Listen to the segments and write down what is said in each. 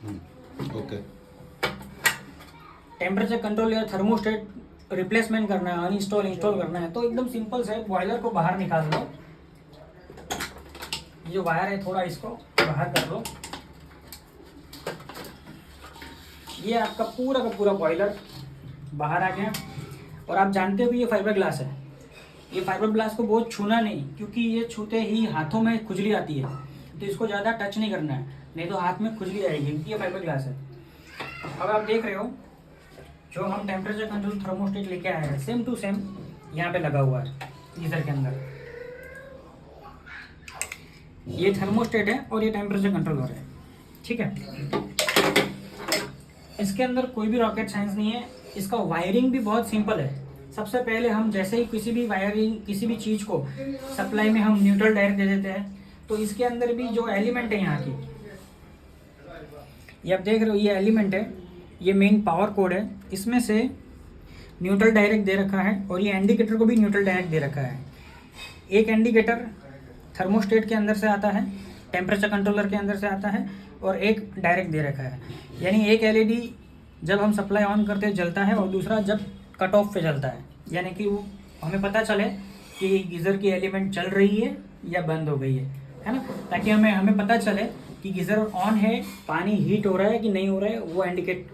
Okay. Temperature control या thermostat replacement करना है, अनइंस्टॉल इंस्टॉल करना है, तो एकदम सिंपल से बॉयलर को बाहर निकाल लो। ये जो वायर है थोड़ा इसको बाहर कर लो। ये आपका पूरा का पूरा बॉयलर बाहर आ गया। और आप जानते हो कि ये फाइबर ग्लास है। ये फाइबर ग्लास को बहुत छूना नहीं, क्योंकि ये छूते ही हाथों में खुजली आती है, तो इसको ज़्यादा टच नहीं करना है, नहीं तो हाथ में खुजली आएगी, क्योंकि ये फाइबर ग्लास है। अब आप देख रहे हो जो हम टेम्परेचर कंट्रोल थर्मोस्टेट लेके आए हैं, सेम टू सेम यहाँ पे लगा हुआ है गीजर के अंदर। ये थर्मोस्टेट है और ये टेम्परेचर कंट्रोलर है, ठीक है। इसके अंदर कोई भी रॉकेट साइंस नहीं है। इसका वायरिंग भी बहुत सिंपल है। सबसे पहले हम जैसे ही किसी भी वायरिंग, किसी भी चीज़ को सप्लाई में हम न्यूट्रल डायरेक्ट दे देते हैं, तो इसके अंदर भी जो एलिमेंट है यहाँ की, ये आप देख रहे हो, ये एलिमेंट है, ये मेन पावर कोड है, इसमें से न्यूट्रल डायरेक्ट दे रखा है, और ये इंडिकेटर को भी न्यूट्रल डायरेक्ट दे रखा है। एक इंडिकेटर थर्मोस्टेट के अंदर से आता है, टेम्परेचर कंट्रोलर के अंदर से आता है, और एक डायरेक्ट दे रखा है। यानी एक एलईडी जब हम सप्लाई ऑन करते हैं जलता है, और दूसरा जब कट ऑफ पे जलता है, यानी कि वो हमें पता चले कि गीज़र की एलिमेंट चल रही है या बंद हो गई है ना, ताकि हमें पता चले कि गीज़र ऑन है, पानी हीट हो रहा है कि नहीं हो रहा है, वो इंडिकेट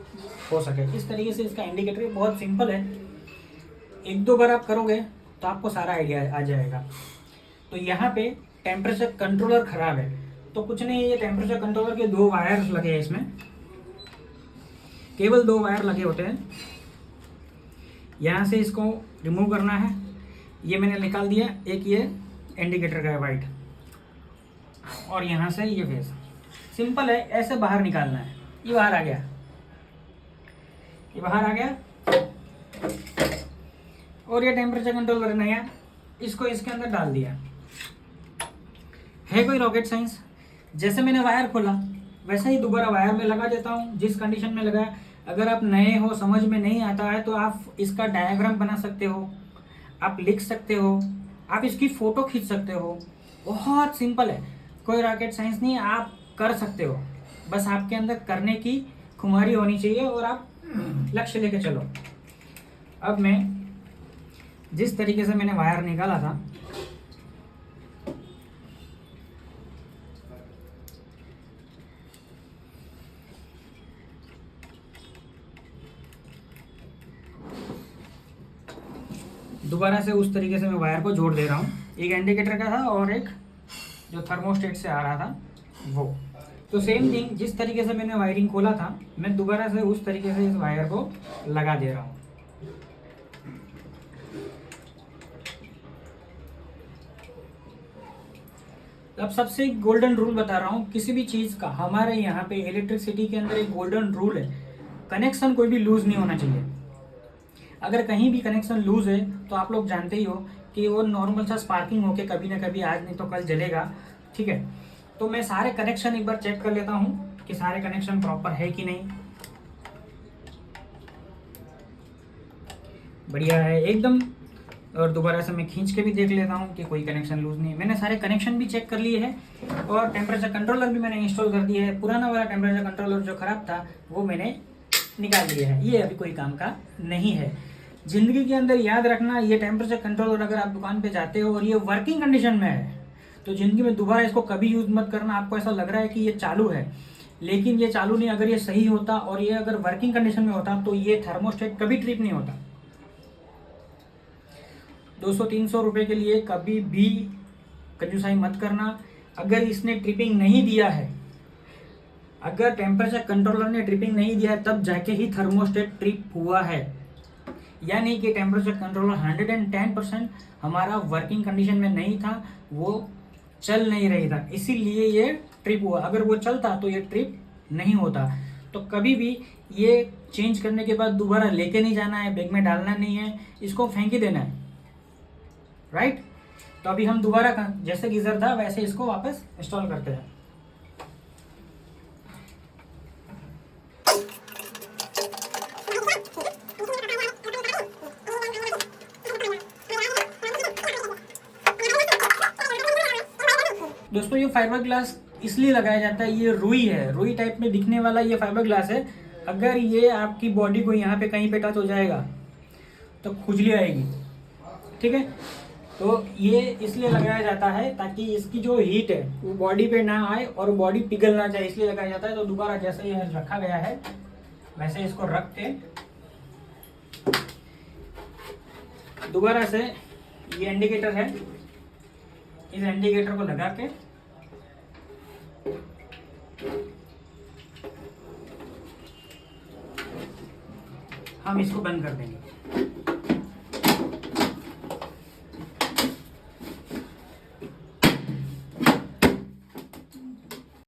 हो सके। इस तरीके से इसका इंडिकेटर बहुत सिंपल है। एक दो बार आप करोगे तो आपको सारा आइडिया आ जाएगा। तो यहाँ पे टेम्परेचर कंट्रोलर ख़राब है, तो कुछ नहीं, ये टेम्परेचर कंट्रोलर के 2 वायर्स लगे हैं इसमें, केवल 2 वायर लगे होते हैं। यहाँ से इसको रिमूव करना है, ये मैंने निकाल दिया। एक ये इंडिकेटर का है वाइट, और यहाँ से ये फेस, सिंपल है, ऐसे बाहर निकालना है। ये बाहर आ गया, ये बाहर आ गया। और ये टेम्परेचर कंट्रोलर नया, इसको इसके अंदर डाल दिया। है कोई रॉकेट साइंस? जैसे मैंने वायर खोला वैसे ही दोबारा वायर में लगा देता हूँ, जिस कंडीशन में लगाया। अगर आप नए हो, समझ में नहीं आता है, तो आप इसका डायग्राम बना सकते हो, आप लिख सकते हो, आप इसकी फ़ोटो खींच सकते हो। बहुत सिंपल है, कोई रॉकेट साइंस नहीं है, आप कर सकते हो। बस आपके अंदर करने की खुमारी होनी चाहिए, और आप लक्ष्य लेके चलो। अब मैं जिस तरीके से मैंने वायर निकाला था, दोबारा से उस तरीके से मैं वायर को जोड़ दे रहा हूँ। एक इंडिकेटर का था और एक जो थर्मोस्टेट से आ रहा था वो। तो सेम थिंग, जिस तरीके से मैंने वायरिंग खोला था, मैं दोबारा से उस तरीके से इस वायर को लगा दे रहा हूँ। अब सबसे एक गोल्डन रूल बता रहा हूँ किसी भी चीज़ का। हमारे यहाँ पे इलेक्ट्रिसिटी के अंदर एक गोल्डन रूल है, कनेक्शन कोई भी लूज़ नहीं होना चाहिए। अगर कहीं भी कनेक्शन लूज़ है तो आप लोग जानते ही हो कि वो नॉर्मल सा स्पार्किंग होके कभी ना कभी, आज नहीं तो कल जलेगा, ठीक है। तो मैं सारे कनेक्शन एक बार चेक कर लेता हूँ कि सारे कनेक्शन प्रॉपर है कि नहीं। बढ़िया है एकदम। और दोबारा से मैं खींच के भी देख लेता हूँ कि कोई कनेक्शन लूज़ नहीं है। मैंने सारे कनेक्शन भी चेक कर लिए हैं, और टेम्परेचर कंट्रोलर भी मैंने इंस्टॉल कर दिया है। पुराना वाला टेम्परेचर कंट्रोलर जो ख़राब था वो मैंने निकाल लिया है, ये अभी कोई काम का नहीं है। ज़िंदगी के अंदर याद रखना, ये टेम्परेचर कंट्रोलर अगर आप दुकान पे जाते हो और ये वर्किंग कंडीशन में है, तो ज़िंदगी में दोबारा इसको कभी यूज़ मत करना। आपको ऐसा लग रहा है कि ये चालू है, लेकिन ये चालू नहीं। अगर ये सही होता और ये अगर वर्किंग कंडीशन में होता, तो ये थर्मोस्टेट कभी ट्रिप नहीं होता। 200-300 रुपये के लिए कभी भी कंजूसाई मत करना। अगर इसने ट्रिपिंग नहीं दिया है, अगर टेम्परेचर कंट्रोलर ने ट्रिपिंग नहीं दिया है, तब जाके ही थर्मोस्टेट ट्रिप हुआ है। यानी कि टेम्परेचर कंट्रोलर 110% हमारा वर्किंग कंडीशन में नहीं था, वो चल नहीं रही था, इसीलिए ये ट्रिप हुआ। अगर वो चलता तो ये ट्रिप नहीं होता। तो कभी भी ये चेंज करने के बाद दोबारा लेके नहीं जाना है, बैग में डालना नहीं है, इसको फेंक ही देना है, राइट। तो अभी हम दोबारा जैसे गीजर था वैसे इसको वापस इंस्टॉल करते हैं। दोस्तों ये फाइबर ग्लास इसलिए लगाया जाता है। ये रुई है, रुई टाइप में दिखने वाला ये फाइबर ग्लास है। अगर ये आपकी बॉडी को यहाँ पे कहीं पे टच हो जाएगा तो खुजली आएगी, ठीक है। तो ये इसलिए लगाया जाता है ताकि इसकी जो हीट है वो बॉडी पे ना आए और बॉडी पिघल ना जाए, इसलिए लगाया जाता है। तो दोबारा जैसे ये रखा गया है वैसे इसको रख के दोबारा से ये इंडिकेटर है, इस इंडिकेटर को लगा के हम इसको बंद कर देंगे।